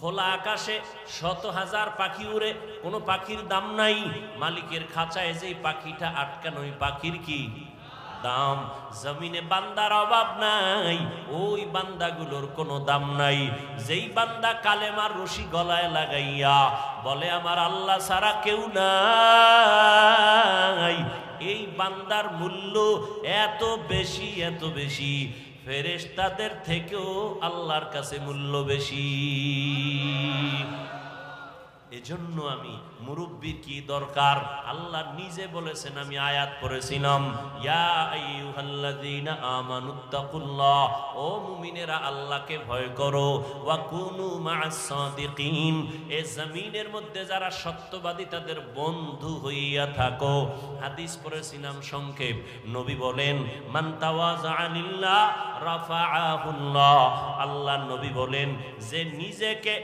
খোলা আকাশে শত হাজার পাখি উড়ে, কোনো পাখির দাম নাই। মালিকের খাঁচায় যে পাখিটা আটকানো, ওই পাখির কি দাম? জমিনে বান্দার অভাব নাই, ওই বান্দাগুলোর কোনো দাম নাই। যেই বান্দা কালেমার রশি গলায় লাগাইয়া বলে আমার আল্লাহ ছাড়া কেউ নাই, এই বান্দার মূল্য এত বেশি, এত বেশি, ফেরেশতাদের থেকেও আল্লাহর কাছে মূল্য বেশি। এজন্য আমি মুরব্বির কি দরকার, আল্লাহ নিজে বলেছেন, আমি আয়াত পড়েছিলাম, ইয়া আইয়ুহাল্লাযীনা আমানুত্তাকুল্লাহ, ও মুমিনেরা আল্লাহকে ভয় করো, ওয়া কুনু মা'আস সাদিকিন, এই জমিনের মধ্যে যারা সত্যবাদী তাদের বন্ধু হইয়া থাকো। হাদিস পড়েছিলাম সংক্ষেপ, নবী বলেন মান তাওয়াযা লিল্লাহ রাফাআহুল্লাহ, আল্লাহ নবী বলেন যে নিজেকে